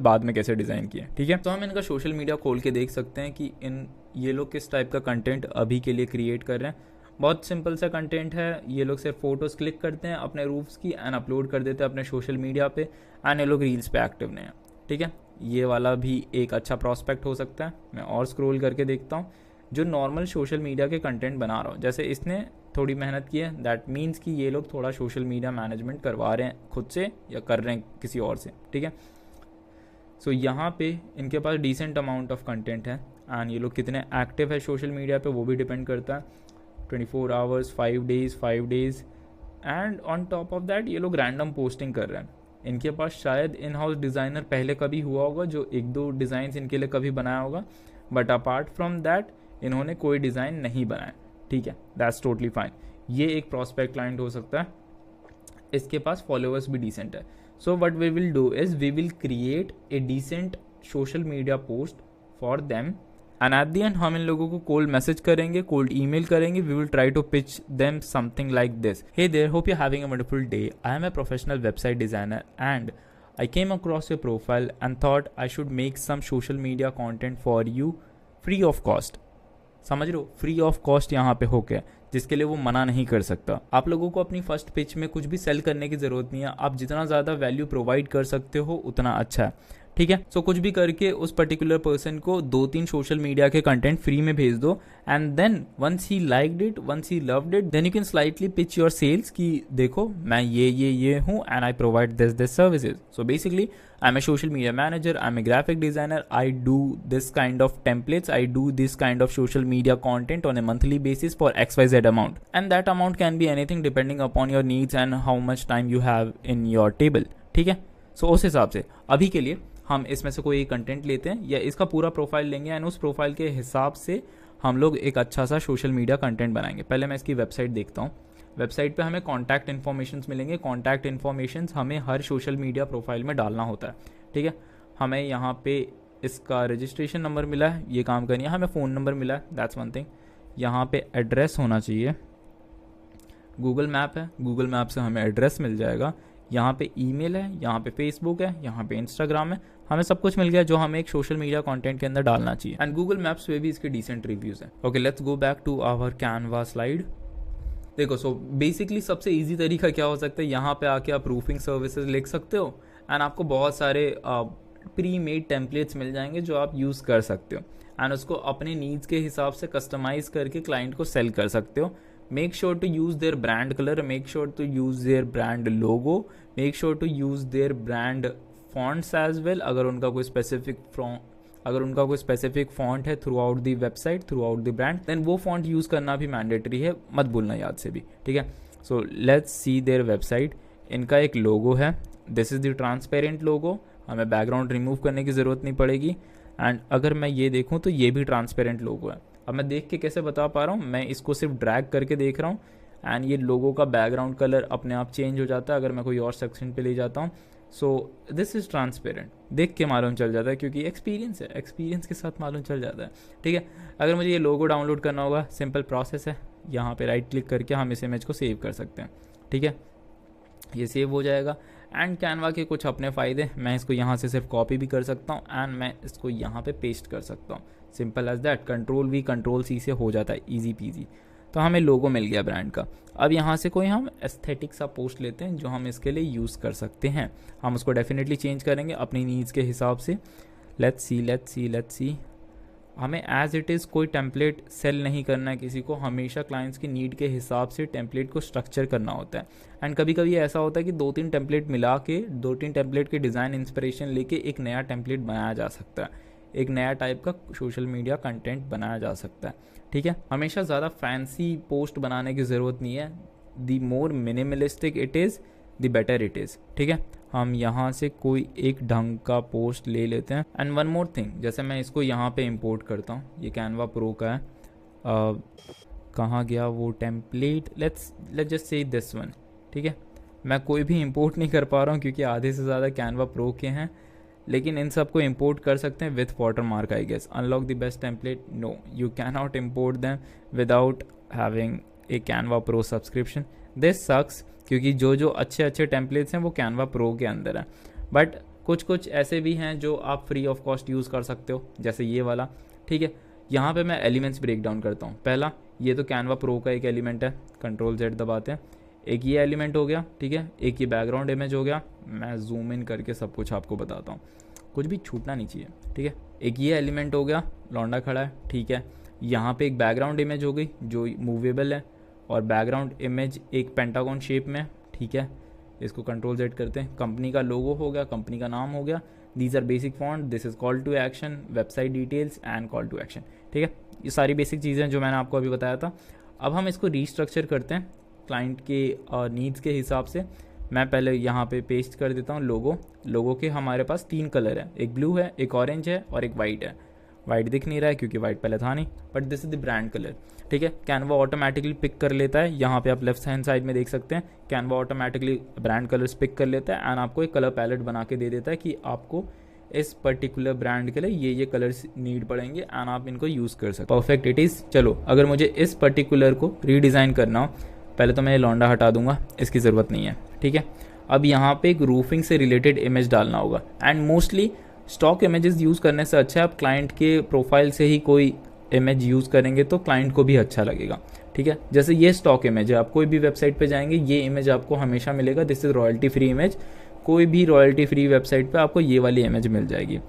बाद में कैसे डिज़ाइन किए, ठीक है। तो हम इनका सोशल मीडिया खोल के देख सकते हैं कि ये लोग किस टाइप का कंटेंट अभी के लिए क्रिएट कर रहे हैं। बहुत सिंपल सा कंटेंट है, ये लोग सिर्फ फोटोज़ क्लिक करते हैं अपने रूफ्स की एंड अपलोड कर देते हैं अपने सोशल मीडिया पे, एंड ये लोग रील्स पे एक्टिव नहीं है, ठीक है। ये वाला भी एक अच्छा प्रॉस्पेक्ट हो सकता है। मैं और स्क्रॉल करके देखता हूँ, जो नॉर्मल सोशल मीडिया के कंटेंट बना रहा हूँ, जैसे इसने थोड़ी मेहनत की है, दैट मीन्स कि ये लोग थोड़ा सोशल मीडिया मैनेजमेंट करवा रहे हैं खुद से या कर रहे हैं किसी और से, ठीक है। सो यहाँ पे इनके पास डिसेंट अमाउंट ऑफ कंटेंट है, एंड ये लोग कितने एक्टिव है सोशल मीडिया पे वो भी डिपेंड करता है। 24 hours, 5 days, and on top of that ये लोग रैंडम पोस्टिंग कर रहे हैं। इनके पास शायद इन हाउस डिज़ाइनर पहले कभी हुआ होगा जो 1-2 डिज़ाइन इनके लिए कभी बनाया होगा, बट अपार्ट फ्रॉम दैट इन्होंने कोई डिज़ाइन नहीं बनाया, ठीक है। That's totally fine. ये एक प्रॉस्पेक्ट क्लाइंट हो सकता है, इसके पास फॉलोअर्स भी डिसेंट है। So what we will do is we will create a decent social media post for them, and at the end हम इन लोगों को कोल्ड मैसेज करेंगे, कोल्ड ईमेल करेंगे। We will try to pitch them something like this: hey there, hope you having a wonderful day, I am a professional website designer and I came across your profile and thought I should make some social media content for you free of cost. समझ रहे हो, free of cost यहाँ पे हो गया, जिसके लिए वो मना नहीं कर सकता। आप लोगों को अपनी फर्स्ट पिच में कुछ भी सेल करने की जरूरत नहीं है, आप जितना ज़्यादा वैल्यू प्रोवाइड कर सकते हो उतना अच्छा है, ठीक है। सो कुछ भी करके उस पर्टिकुलर पर्सन को 2-3 सोशल मीडिया के कंटेंट फ्री में भेज दो, and then once he liked it, once he loved it, then you can slightly pitch your sales कि देखो मैं ये हूँ and I provide this services. So basically I am a social media manager, I am a graphic designer, I do this kind of templates, I do this kind of social media content on a monthly basis for XYZ amount, and that amount can be anything depending upon your needs and how much time you have in your table, ठीक है। सो उस हिसाब से अभी के लिए हम इसमें से कोई एक कंटेंट लेते हैं या इसका पूरा प्रोफाइल लेंगे, एंड उस प्रोफाइल के हिसाब से हम लोग एक अच्छा सा सोशल मीडिया कंटेंट बनाएंगे। पहले मैं इसकी वेबसाइट देखता हूँ। वेबसाइट पे हमें कॉन्टैक्ट इन्फॉर्मेशंस मिलेंगे। कॉन्टैक्ट इन्फॉर्मेशंस हमें हर सोशल मीडिया प्रोफाइल में डालना होता है, ठीक है। हमें यहाँ पे इसका रजिस्ट्रेशन नंबर मिला है, ये काम करनी है। हमें फ़ोन नंबर मिला है, दैट्स वन थिंग। यहाँ पे एड्रेस होना चाहिए। गूगल मैप है, गूगल मैप से हमें एड्रेस मिल जाएगा। यहाँ पे ईमेल है, यहाँ पे फेसबुक है, यहाँ पे इंस्टाग्राम है। हमें सब कुछ मिल गया जो हमें एक सोशल मीडिया कंटेंट के अंदर डालना चाहिए, एंड गूगल मैप्स पे भी इसके डिसेंट रिव्यूज़ हैं। Okay, let's go back to our Canva slide. देखो, सो बेसिकली सबसे इजी तरीका क्या हो सकता है, यहाँ पे आके आप रूफिंग सर्विसेज लिख सकते हो, एंड आपको बहुत सारे प्री मेड टेम्पलेट्स मिल जाएंगे जो आप यूज़ कर सकते हो, एंड उसको अपने नीड्स के हिसाब से कस्टमाइज करके क्लाइंट को सेल कर सकते हो। Make sure to use their brand colour, make sure to use their brand logo, make sure to use their brand fonts as well. अगर उनका कोई स्पेसिफिक फॉन्ट है throughout the website, throughout the brand, then वो font use करना भी mandatory है, मत भूलना याद से भी, ठीक है। So let's see their website. इनका एक लोगो है, दिस इज़ द ट्रांसपेरेंट लोगो, हमें बैकग्राउंड रिमूव करने की ज़रूरत नहीं पड़ेगी। एंड अगर मैं ये देखूँ तो ये भी ट्रांसपेरेंट लोगो है। अब मैं देख के कैसे बता पा रहा हूँ, मैं इसको सिर्फ ड्रैग करके देख रहा हूँ, एंड ये लोगो का बैकग्राउंड कलर अपने आप चेंज हो जाता है अगर मैं कोई और सेक्शन पे ले जाता हूँ। सो दिस इज़ ट्रांसपेरेंट, देख के मालूम चल जाता है, क्योंकि एक्सपीरियंस है, एक्सपीरियंस के साथ मालूम चल जाता है, ठीक है। अगर मुझे ये लोगो डाउनलोड करना होगा, सिंपल प्रोसेस है, यहाँ पे राइट क्लिक करके हम इस इमेज को सेव कर सकते हैं, ठीक है। ये सेव हो जाएगा। एंड कैनवा के कुछ अपने फ़ायदे, मैं इसको यहाँ से सिर्फ कॉपी भी कर सकता हूँ, एंड मैं इसको यहाँ पे पेस्ट कर सकता हूँ, simple as that. Control V control C से हो जाता है, ईजी पीजी। तो हमें लोगो मिल गया ब्रांड का। अब यहाँ से कोई हम एस्थेटिक सा पोस्ट लेते हैं जो हम इसके लिए यूज़ कर सकते हैं। हम उसको डेफिनेटली चेंज करेंगे अपनी नीड्स के हिसाब से। Let's see. हमें एज इट इज़ कोई टेम्पलेट सेल नहीं करना है किसी को, हमेशा क्लाइंट्स की नीड के हिसाब से टेम्पलेट को स्ट्रक्चर करना होता है। एंड कभी कभी ऐसा होता है कि 2-3 टेम्पलेट मिला के, 2-3 टेम्पलेट के डिज़ाइन इंस्पिरेशन लेके एक नया टेम्पलेट बनाया जा सकता है, एक नया टाइप का सोशल मीडिया कंटेंट बनाया जा सकता है, ठीक है। हमेशा ज़्यादा फैंसी पोस्ट बनाने की ज़रूरत नहीं है। The more minimalistic it is the better it is, ठीक है। हम यहाँ से कोई एक ढंग का पोस्ट ले लेते हैं। एंड वन मोर थिंग, जैसे मैं इसको यहाँ पे इंपोर्ट करता हूँ, ये कैनवा प्रो का है, कहाँ गया वो template, let's just say this one, ठीक है। मैं कोई भी इंपोर्ट नहीं कर पा रहा हूँ क्योंकि आधे से ज़्यादा कैनवा प्रो के हैं, लेकिन इन सब को इंपोर्ट कर सकते हैं with watermark I guess. Unlock the best template, no you can not import them without having a Canva pro subscription. This sucks, क्योंकि जो अच्छे टेम्पलेट्स हैं वो कैनवा प्रो के अंदर है, बट कुछ कुछ ऐसे भी हैं जो आप फ्री ऑफ कॉस्ट यूज़ कर सकते हो, जैसे ये वाला। ठीक है, यहाँ पे मैं एलिमेंट्स ब्रेक डाउन करता हूँ। पहला, ये तो कैनवा प्रो का एक एलिमेंट है, Ctrl+Z दबाते हैं, एक ये एलिमेंट हो गया। ठीक है, एक ये बैकग्राउंड इमेज हो गया। मैं जूम इन करके सब कुछ आपको बताता हूँ, कुछ भी छूटना नहीं चाहिए। ठीक है, एक ये एलिमेंट हो गया, लौंडा खड़ा है। ठीक है, यहाँ पे एक बैकग्राउंड इमेज हो गई जो मूवेबल है, और बैकग्राउंड इमेज एक पेंटागन शेप में। ठीक है, इसको Ctrl+Z करते हैं। कंपनी का लोगो हो गया, कंपनी का नाम हो गया। These are basic font, this is call to action, website details and call to action. ठीक है, ये सारी बेसिक चीज़ें जो मैंने आपको अभी बताया था। अब हम इसको रीस्ट्रक्चर करते हैं क्लाइंट के नीड्स के हिसाब से। मैं पहले यहाँ पे पेस्ट कर देता हूँ लोगो के हमारे पास 3 कलर है, एक ब्लू है, एक ऑरेंज है और एक वाइट है। वाइट दिख नहीं रहा है क्योंकि वाइट पहले था नहीं, but this is the brand colour. ठीक है, कैनवा ऑटोमेटिकली पिक कर लेता है। यहाँ पे आप लेफ्ट हैंड साइड में देख सकते हैं, Canva automatically brand colours pick कर लेता है एंड आपको एक कलर पैलेट बना के दे देता है कि आपको इस पर्टिकुलर ब्रांड के लिए ये कलर्स नीड पड़ेंगे एंड आप इनको यूज़ कर सकते हो। Perfect it is. चलो, अगर मुझे इस पर्टिकुलर को रीडिज़ाइन करना हो, पहले तो मैं ये लौंडा हटा दूंगा, इसकी ज़रूरत नहीं है। ठीक है, अब यहाँ पे एक रूफिंग से रिलेटेड इमेज डालना होगा and mostly stock images use करने से अच्छा है आप क्लाइंट के प्रोफाइल से ही कोई इमेज यूज़ करेंगे तो क्लाइंट को भी अच्छा लगेगा। ठीक है, जैसे ये स्टॉक इमेज है, आप कोई भी वेबसाइट पे जाएंगे ये इमेज आपको हमेशा मिलेगा। This is royalty free image, कोई भी रॉयल्टी फ्री वेबसाइट पे आपको ये वाली इमेज मिल जाएगी।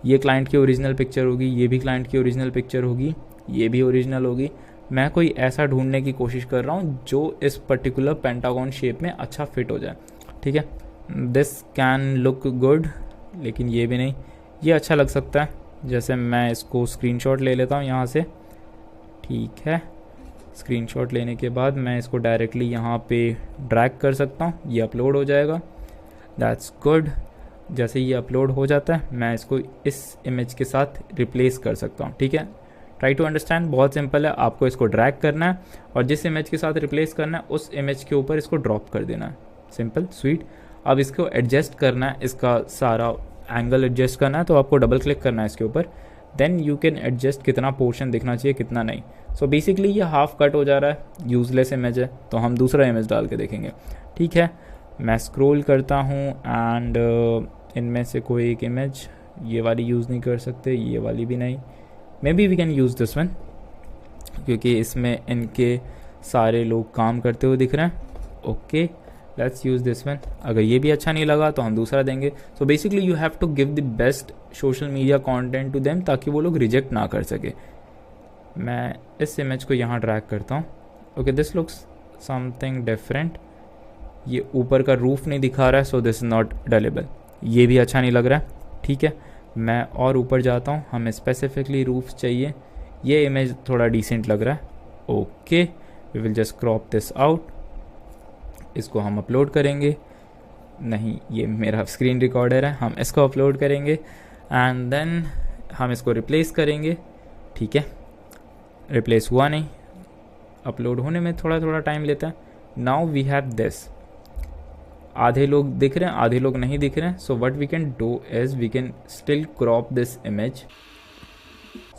ये क्लाइंट की ओरिजिनल पिक्चर होगी, ये भी क्लाइंट की ओरिजिनल पिक्चर होगी, ये भी ओरिजिनल होगी। मैं कोई ऐसा ढूंढने की कोशिश कर रहा हूँ जो इस पर्टिकुलर पेंटागन शेप में अच्छा फिट हो जाए। ठीक है, दिस कैन लुक गुड, लेकिन ये भी नहीं, ये अच्छा लग सकता है। जैसे मैं इसको स्क्रीनशॉट ले लेता हूँ यहाँ से। ठीक है, स्क्रीनशॉट लेने के बाद मैं इसको डायरेक्टली यहाँ पे ड्रैग कर सकता हूँ, ये अपलोड हो जाएगा। That's good. जैसे ये अपलोड हो जाता है मैं इसको इस इमेज के साथ रिप्लेस कर सकता हूँ। ठीक है, ट्राई टू अंडरस्टैंड, बहुत सिंपल है। आपको इसको ड्रैग करना है और जिस इमेज के साथ रिप्लेस करना है उस इमेज के ऊपर इसको ड्रॉप कर देना है। Simple sweet. अब इसको एडजस्ट करना है, इसका सारा एंगल एडजस्ट करना है, तो आपको डबल क्लिक करना है इसके ऊपर। देन यू कैन एडजस्ट कितना पोर्शन दिखना चाहिए कितना नहीं। सो बेसिकली ये हाफ कट हो जा रहा है, यूजलेस इमेज है, तो हम दूसरा इमेज डाल के देखेंगे। ठीक है, मैं स्क्रॉल करता हूँ एंड इनमें से कोई एक इमेज, ये वाली यूज़ नहीं कर सकते, ये वाली भी नहीं। Maybe we can use this one क्योंकि इसमें इनके सारे लोग काम करते हुए दिख रहे हैं। Okay, let's use this one. अगर ये भी अच्छा नहीं लगा तो हम दूसरा देंगे। So basically you have to give the best social media content to them ताकि वो लोग रिजेक्ट ना कर सके। मैं इस इमेज को यहाँ ड्रैग करता हूँ। Okay, this looks something different. ये ऊपर का रूफ नहीं दिखा रहा है, सो दिस इज़ नॉट डलेबल। ये भी अच्छा नहीं लग रहा है। ठीक है, मैं और ऊपर जाता हूँ, हमें स्पेसिफिकली रूफ चाहिए। ये इमेज थोड़ा डिसेंट लग रहा है। Okay, we will just crop this out. इसको हम अपलोड करेंगे। नहीं, ये मेरा स्क्रीन रिकॉर्डर है, हम इसको अपलोड करेंगे एंड देन हम इसको रिप्लेस करेंगे। ठीक है, रिप्लेस हुआ नहीं, अपलोड होने में थोड़ा थोड़ा टाइम लेता है। Now we have this. आधे लोग दिख रहे हैं, आधे लोग नहीं दिख रहे हैं। So what we can do is we can still crop this image.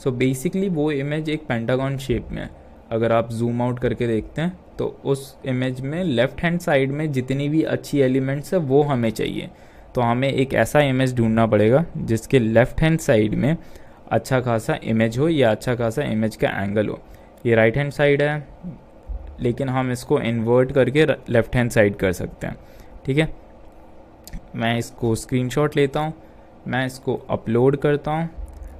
So basically वो इमेज एक पेंटागन शेप में है। अगर आप जूम आउट करके देखते हैं तो उस इमेज में लेफ्ट हैंड साइड में जितनी भी अच्छी एलिमेंट्स है वो हमें चाहिए। तो हमें एक ऐसा इमेज ढूंढना पड़ेगा जिसके लेफ्ट हैंड साइड में अच्छा खासा इमेज हो या अच्छा खासा इमेज का एंगल हो। ये राइट हैंड साइड है, लेकिन हम इसको इन्वर्ट करके लेफ्ट हैंड साइड कर सकते हैं। ठीक है, मैं इसको स्क्रीनशॉट लेता हूँ, मैं इसको अपलोड करता हूँ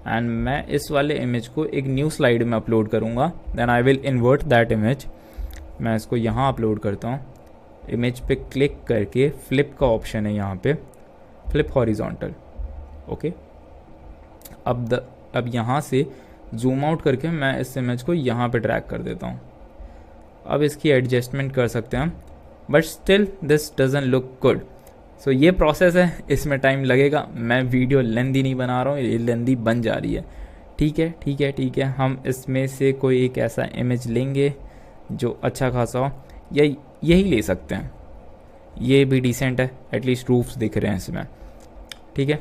एंड मैं इस वाले इमेज को एक न्यू स्लाइड में अपलोड करूँगा। Then I will invert that image. मैं इसको यहाँ अपलोड करता हूँ। इमेज पे क्लिक करके फ्लिप का ऑप्शन है यहाँ पे, फ्लिप हॉरिजॉन्टल। ओके, अब यहाँ से जूम आउट करके मैं इस इमेज को यहाँ पे ड्रैग कर देता हूँ। अब इसकी एडजस्टमेंट कर सकते हैं हम, but still this doesn't look good. So ये प्रोसेस है, इसमें टाइम लगेगा। मैं वीडियो लेंदी नहीं बना रहा हूँ, ये लेंदी बन जा रही है। ठीक है ठीक है ठीक है, हम इसमें से कोई एक ऐसा इमेज लेंगे जो अच्छा खासा हो, या यही ले सकते हैं। ये भी डिसेंट है, एटलीस्ट रूफ्स दिख रहे हैं इसमें। ठीक है,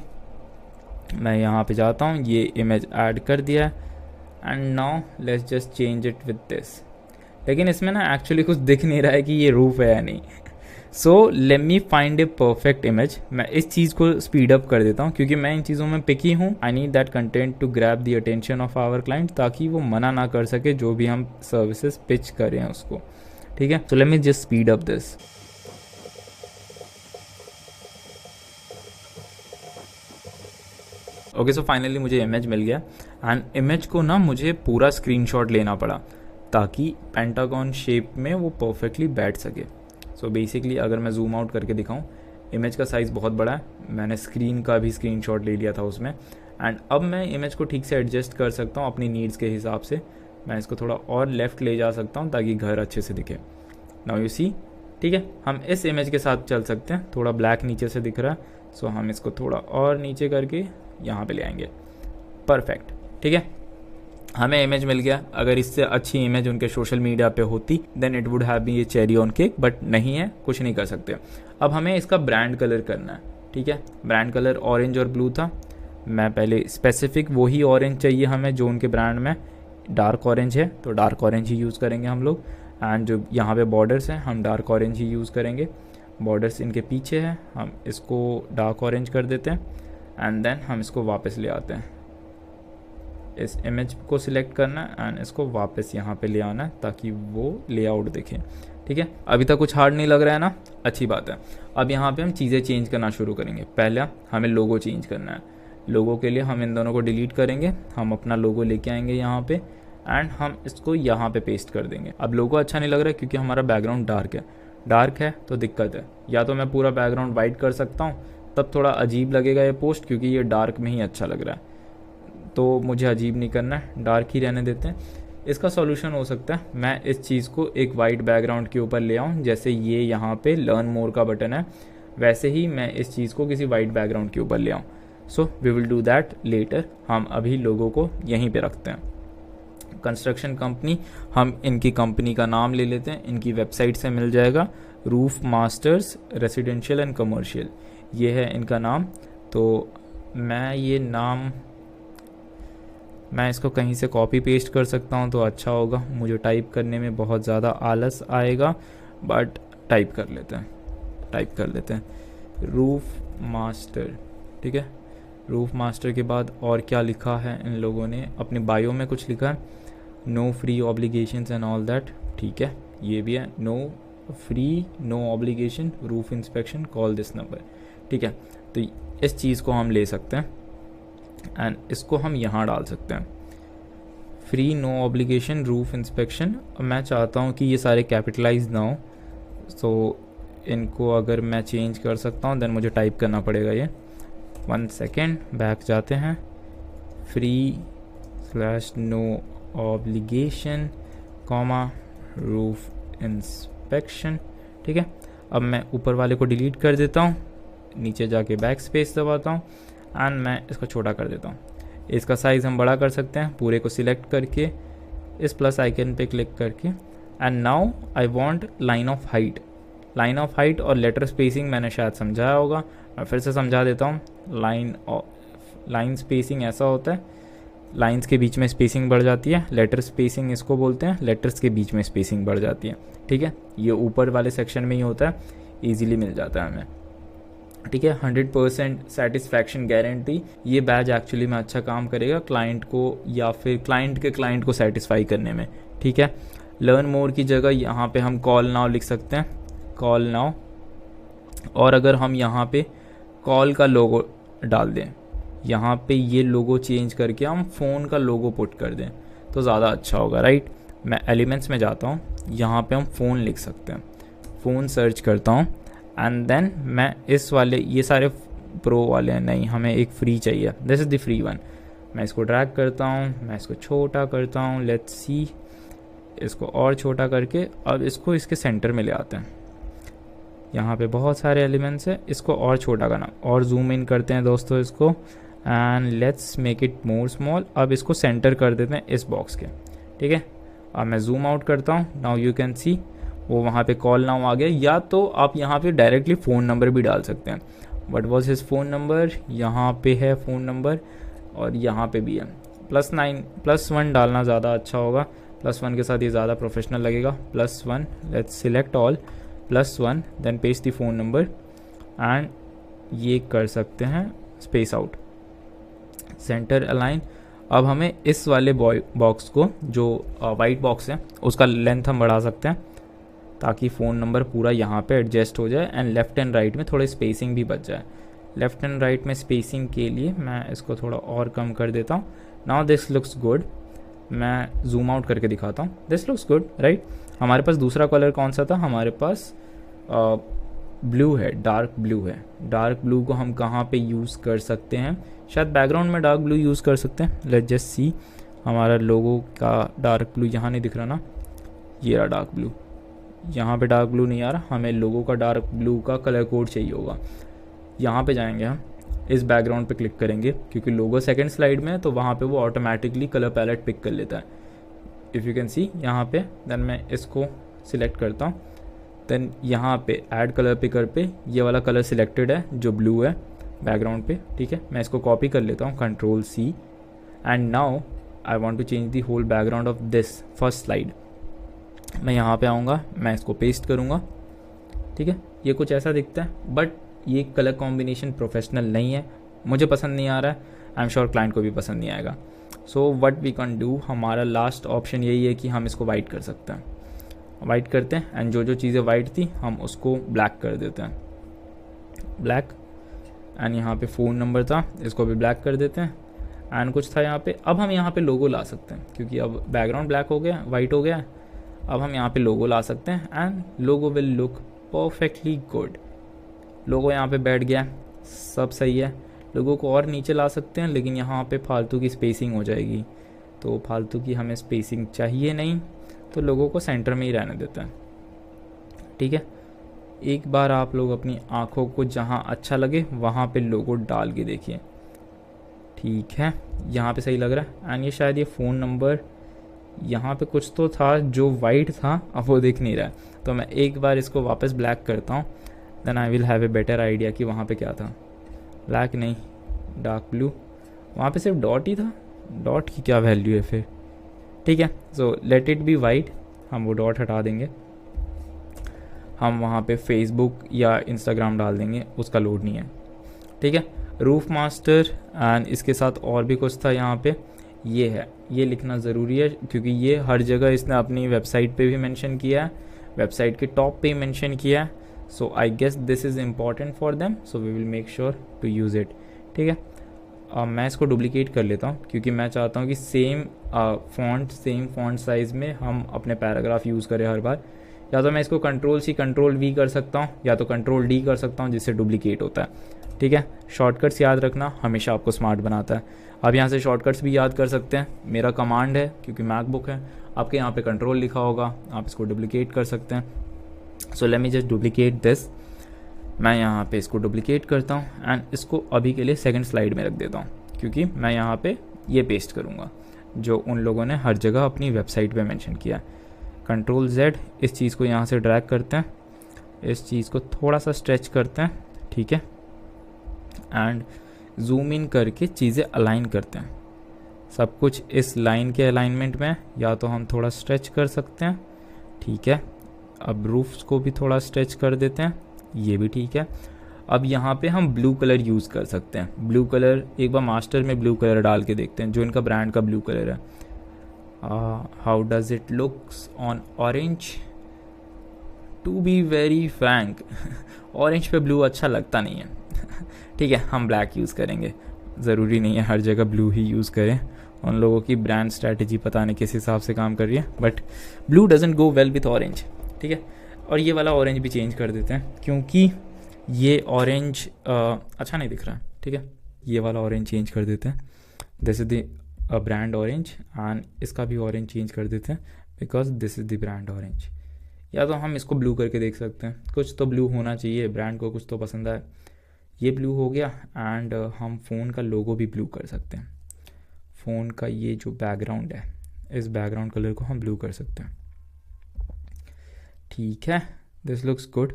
मैं यहाँ पे जाता हूँ, ये इमेज ऐड कर दिया है and now let's just change it with this. लेकिन इसमें ना एक्चुअली कुछ दिख नहीं रहा है कि ये रूफ है या नहीं। So let me find a perfect image. मैं इस चीज़ को स्पीड अप कर देता हूँ क्योंकि मैं इन चीज़ों में पिकी हूँ। I need that content to grab the attention of our client, ताकि वो मना ना कर सके जो भी हम सर्विसेज पिच करें उसको। ठीक है, so let me just speed up this. Okay, so finally मुझे इमेज मिल गया एंड इमेज को ना मुझे पूरा स्क्रीनशॉट लेना पड़ा ताकि पेंटागन शेप में वो परफेक्टली बैठ सके। सो बेसिकली अगर मैं जूम आउट करके दिखाऊं, इमेज का साइज़ बहुत बड़ा है। मैंने स्क्रीन का भी स्क्रीनशॉट ले लिया था उसमें, एंड अब मैं इमेज को ठीक से एडजस्ट कर सकता हूँ अपनी नीड्स के हिसाब से। मैं इसको थोड़ा और लेफ़्ट ले जा सकता हूँ ताकि घर अच्छे से दिखे। नाउ यू सी, ठीक है, हम इस इमेज के साथ चल सकते हैं। थोड़ा ब्लैक नीचे से दिख रहा है, सो हम इसको थोड़ा और नीचे करके यहाँ पे ले आएंगे। परफेक्ट, ठीक है, हमें इमेज मिल गया। अगर इससे अच्छी इमेज उनके सोशल मीडिया पे होती then it would have been ये चेरी ऑन केक, बट नहीं है, कुछ नहीं कर सकते। अब हमें इसका ब्रांड कलर करना है। ठीक है, ब्रांड कलर ऑरेंज और ब्लू था। मैं पहले स्पेसिफिक वही ऑरेंज चाहिए हमें जो उनके ब्रांड में डार्क ऑरेंज है, तो डार्क ऑरेंज ही यूज़ करेंगे हम लोग। एंड जो यहाँ पे बॉर्डर्स हैं हम डार्क ऑरेंज ही यूज़ करेंगे। बॉर्डर्स इनके पीछे है, हम इसको डार्क ऑरेंज कर देते हैं एंड देन हम इसको वापस ले आते हैं। इस इमेज को सिलेक्ट करना है एंड इसको वापस यहाँ पे ले आना है ताकि वो लेआउट दिखे। ठीक है, अभी तक कुछ हार्ड नहीं लग रहा है ना, अच्छी बात है। अब यहाँ पे हम चीज़ें चेंज करना शुरू करेंगे। पहले हमें लोगो चेंज करना है। लोगो के लिए हम इन दोनों को डिलीट करेंगे, हम अपना लोगो लेके आएंगे यहाँ पे एंड हम इसको यहाँ पे पेस्ट कर देंगे। अब लोगो अच्छा नहीं लग रहा है क्योंकि हमारा बैकग्राउंड डार्क है तो दिक्कत है। या तो मैं पूरा बैकग्राउंड वाइट कर सकता हूँ, तब थोड़ा अजीब लगेगा ये पोस्ट, क्योंकि ये डार्क में ही अच्छा लग रहा है। तो मुझे अजीब नहीं करना है, डार्क ही रहने देते हैं। इसका सॉल्यूशन हो सकता है मैं इस चीज़ को एक वाइट बैकग्राउंड के ऊपर ले आऊँ, जैसे ये यहाँ पे लर्न मोर का बटन है, वैसे ही मैं इस चीज़ को किसी वाइट बैकग्राउंड के ऊपर ले आऊँ। So we will do that later. हम अभी लोगों को यहीं पे रखते हैं। कंस्ट्रक्शन कंपनी, हम इनकी कंपनी का नाम ले लेते हैं, इनकी वेबसाइट से मिल जाएगा, roof masters residential and commercial, ये है इनका नाम। तो मैं ये नाम मैं इसको कहीं से कॉपी पेस्ट कर सकता हूँ तो अच्छा होगा। मुझे टाइप करने में बहुत ज़्यादा आलस आएगा, बट टाइप कर लेते हैं रूफ मास्टर। ठीक है, रूफ मास्टर के बाद और क्या लिखा है इन लोगों ने, अपने बायो में कुछ लिखा है, no free obligations and all that. ठीक है, ये भी है, no free no obligation roof inspection call this number. ठीक है, तो इस चीज़ को हम ले सकते हैं एंड इसको हम यहाँ डाल सकते हैं, free no obligation roof inspection. मैं चाहता हूँ कि ये सारे कैपिटलाइज ना हो, सो इनको अगर मैं चेंज कर सकता हूँ देन मुझे टाइप करना पड़ेगा ये। 1 सेकेंड, बैक जाते हैं, free/no obligation, रूफ इंस्पेक्शन। ठीक है, अब मैं ऊपर वाले को डिलीट कर देता हूँ, नीचे जाके बैक स्पेस दबाता हूँ एंड मैं इसको छोटा कर देता हूँ। इसका साइज़ हम बड़ा कर सकते हैं पूरे को सिलेक्ट करके, इस प्लस आइकन पे क्लिक करके। And now I want line of height और लेटर स्पेसिंग मैंने शायद समझाया होगा, मैं फिर से समझा देता हूँ। लाइन स्पेसिंग ऐसा होता है, लाइंस के बीच में स्पेसिंग बढ़ जाती है, लेटर स्पेसिंग इसको बोलते हैं, लेटर्स के बीच में स्पेसिंग बढ़ जाती है। ठीक है, ये ऊपर वाले सेक्शन में ही होता है, ईजिली मिल जाता है हमें। ठीक है, 100% सेटिस्फैक्शन गारंटी। ये बैज एक्चुअली में अच्छा काम करेगा क्लाइंट को या फिर क्लाइंट के क्लाइंट को सेटिस्फाई करने में। ठीक है, लर्न मोर की जगह यहाँ पे हम कॉल नाउ लिख सकते हैं, कॉल नाउ। और अगर हम यहाँ पे कॉल का लोगो डाल दें, यहाँ पे ये लोगो चेंज करके हम फ़ोन का लोगो पुट कर दें तो ज़्यादा अच्छा होगा, राइट। मैं एलिमेंट्स में जाता हूँ, यहाँ पे हम फ़ोन लिख सकते हैं, फ़ोन सर्च करता हूँ एंड देन मैं इस वाले, ये सारे प्रो वाले हैं, नहीं हमें एक फ्री चाहिए, this is the free one. मैं इसको ड्रैग करता हूँ, मैं इसको छोटा करता हूँ, लेट्स सी, इसको और छोटा करके अब इसको इसके सेंटर में ले आते हैं। यहाँ पे बहुत सारे एलिमेंट्स हैं, इसको और छोटा करना, और जूम इन करते हैं दोस्तों इसको, and let's make it more small. अब इसको सेंटर कर देते हैं इस बॉक्स के। ठीक है, अब मैं जूम आउट करता हूँ, नाउ यू कैन सी वो वहाँ पे कॉल नाउ आ गया। या तो आप यहाँ पे डायरेक्टली फ़ोन नंबर भी डाल सकते हैं, what was his phone number, यहाँ पे है फ़ोन नंबर और यहाँ पे भी है। +1 डालना ज़्यादा अच्छा होगा, +1 के साथ ये ज़्यादा प्रोफेशनल लगेगा, +1, let's select all, +1 then paste the phone number and ये कर सकते हैं स्पेस आउट, सेंटर अलाइन। अब हमें इस वाले बॉक्स को जो वाइट बॉक्स है उसका लेंथ हम बढ़ा सकते हैं ताकि फ़ोन नंबर पूरा यहाँ पे एडजस्ट हो जाए एंड लेफ़्ट एंड राइट में थोड़े स्पेसिंग भी बच जाए। लेफ़्ट एंड राइट में स्पेसिंग के लिए मैं इसको थोड़ा और कम कर देता हूँ। Now this looks good. मैं जूम आउट करके दिखाता हूँ। This looks good right. हमारे पास दूसरा कलर कौन सा था, हमारे पास ब्लू है, डार्क ब्लू है। डार्क ब्लू को हम कहाँ पे यूज़ कर सकते हैं, शायद बैकग्राउंड में डार्क ब्लू यूज़ कर सकते हैं। लेट्स जस्ट सी, हमारा लोगो का डार्क ब्लू यहाँ नहीं दिख रहा ना, ये रहा डार्क ब्लू। यहाँ पे डार्क ब्लू नहीं आ रहा, हमें लोगो का डार्क ब्लू का कलर कोड चाहिए होगा। यहाँ पे जाएंगे हम, इस बैकग्राउंड पे क्लिक करेंगे क्योंकि लोगो सेकंड स्लाइड में है तो वहाँ पे वो ऑटोमेटिकली कलर पैलेट पिक कर लेता है। इफ़ यू कैन सी यहाँ पे, देन मैं इसको सिलेक्ट करता हूँ। देन यहाँ पे ऐड कलर पिकर पे ये वाला कलर सिलेक्टेड है जो ब्लू है बैकग्राउंड पे, ठीक है। मैं इसको कॉपी कर लेता हूँ, Ctrl+C, and now I want to change the whole background of this first slide. मैं यहाँ पे आऊँगा, मैं इसको पेस्ट करूँगा, ठीक है। ये कुछ ऐसा दिखता है, बट ये कलर कॉम्बिनेशन प्रोफेशनल नहीं है, मुझे पसंद नहीं आ रहा है, आई एम श्योर क्लाइंट को भी पसंद नहीं आएगा। So what we can do, हमारा लास्ट ऑप्शन यही है कि हम इसको वाइट कर सकते हैं। वाइट करते हैं एंड जो जो चीज़ें वाइट थी हम उसको ब्लैक कर देते हैं, ब्लैक। एंड यहाँ पे फ़ोन नंबर था, इसको भी ब्लैक कर देते हैं। एंड कुछ था यहाँ पे, अब हम यहाँ पे लोगो ला सकते हैं क्योंकि अब बैकग्राउंड ब्लैक हो गया, वाइट हो गया। अब हम यहाँ पे लोगो ला सकते हैं and logo will look perfectly good. Logo यहाँ पे बैठ गया, सब सही है। लोगों को और नीचे ला सकते हैं लेकिन यहाँ पे फालतू की स्पेसिंग हो जाएगी, तो फालतू की हमें स्पेसिंग चाहिए नहीं, तो लोगों को सेंटर में ही रहने देते हैं, ठीक है। एक बार आप लोग अपनी आँखों को जहाँ अच्छा लगे वहाँ पे लोगो डाल के देखिए, ठीक है। यहाँ पे सही लग रहा है। एंड ये शायद ये फ़ोन नंबर यहाँ पे कुछ तो था जो वाइट था, अब वो दिख नहीं रहा है, तो मैं एक बार इसको वापस ब्लैक करता हूँ, then I will have a better idea कि वहाँ पे क्या था। ब्लैक नहीं, डार्क ब्लू, वहाँ पे सिर्फ डॉट ही था, डॉट की क्या वैल्यू है फिर, ठीक है। So let it be white, हम वो डॉट हटा देंगे, हम वहाँ पे फेसबुक या इंस्टाग्राम डाल देंगे, उसका लोड नहीं है, ठीक है। रूफ मास्टर एंड इसके साथ और भी कुछ था यहाँ पे, ये है, ये लिखना ज़रूरी है क्योंकि ये हर जगह इसने अपनी वेबसाइट पे भी मेंशन किया है, वेबसाइट के टॉप पे ही मेंशन किया है। So I guess this is important for them, so we will make sure to use it, ठीक है। मैं इसको डुप्लीकेट कर लेता हूँ क्योंकि मैं चाहता हूँ कि सेम फॉन्ट साइज़ में हम अपने पैराग्राफ यूज़ करें हर बार। या तो मैं इसको Ctrl+C Ctrl+V कर सकता हूँ या तो Ctrl+D कर सकता हूँ जिससे डुप्लीकेट होता है, ठीक है। शॉर्टकट्स याद रखना हमेशा आपको स्मार्ट बनाता है। आप यहाँ से शॉर्टकट्स भी याद कर सकते हैं, मेरा कमांड है क्योंकि मैकबुक है, आपके यहाँ पे कंट्रोल लिखा होगा, आप इसको डुप्लीकेट कर सकते हैं। So let me just duplicate this, मैं यहाँ पे इसको डुप्लीकेट करता हूँ एंड इसको अभी के लिए सेकंड स्लाइड में रख देता हूँ क्योंकि मैं यहाँ पे ये पेस्ट करूँगा जो उन लोगों ने हर जगह अपनी वेबसाइट पे मेंशन किया है। Ctrl+Z, इस चीज़ को यहाँ से ड्रैग करते हैं, इस चीज़ को थोड़ा सा स्ट्रेच करते हैं, ठीक है। एंड जूम इन करके चीज़ें अलाइन करते हैं, सब कुछ इस लाइन के अलाइनमेंट में, या तो हम थोड़ा स्ट्रेच कर सकते हैं, ठीक है। अब रूफ्स को भी थोड़ा स्ट्रेच कर देते हैं, ये भी ठीक है। अब यहाँ पे हम ब्लू कलर यूज़ कर सकते हैं, ब्लू कलर एक बार मास्टर में ब्लू कलर डाल के देखते हैं जो इनका ब्रांड का ब्लू कलर है। How does it looks on orange, to be very frank orange पे ब्लू अच्छा लगता नहीं है ठीक है, हम ब्लैक यूज़ करेंगे, ज़रूरी नहीं है हर जगह ब्लू ही यूज़ करें, उन लोगों की ब्रांड स्ट्रैटेजी पता नहीं किस हिसाब से काम कर रही है, but blue doesn't go well with orange, ठीक है। और ये वाला ऑरेंज भी चेंज कर देते हैं क्योंकि ये ऑरेंज अच्छा नहीं दिख रहा है, ठीक है। ये वाला ऑरेंज चेंज कर देते हैं, this is the brand orange, and इसका भी ऑरेंज चेंज कर देते हैं because this is the brand orange. या तो हम इसको ब्लू करके देख सकते हैं, कुछ तो ब्लू होना चाहिए, ब्रांड को कुछ तो पसंद आए। ये ब्लू हो गया एंड हम फ़ोन का लोगो भी ब्लू कर सकते हैं, फ़ोन का ये जो बैकग्राउंड है इस बैकग्राउंड कलर को हम ब्लू कर सकते हैं, ठीक है। This looks good,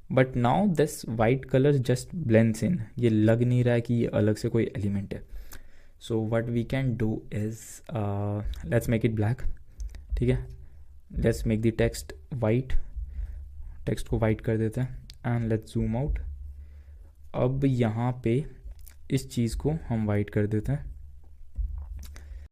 but now this white colour just blends इन, ये लग नहीं रहा है कि ये अलग से कोई एलिमेंट है। So what we can do is let's make it black, ठीक है। Let's make the text white, text को वाइट कर देते हैं एंड लेट्स जूम आउट। अब यहाँ पे इस चीज़ को हम वाइट कर देते हैं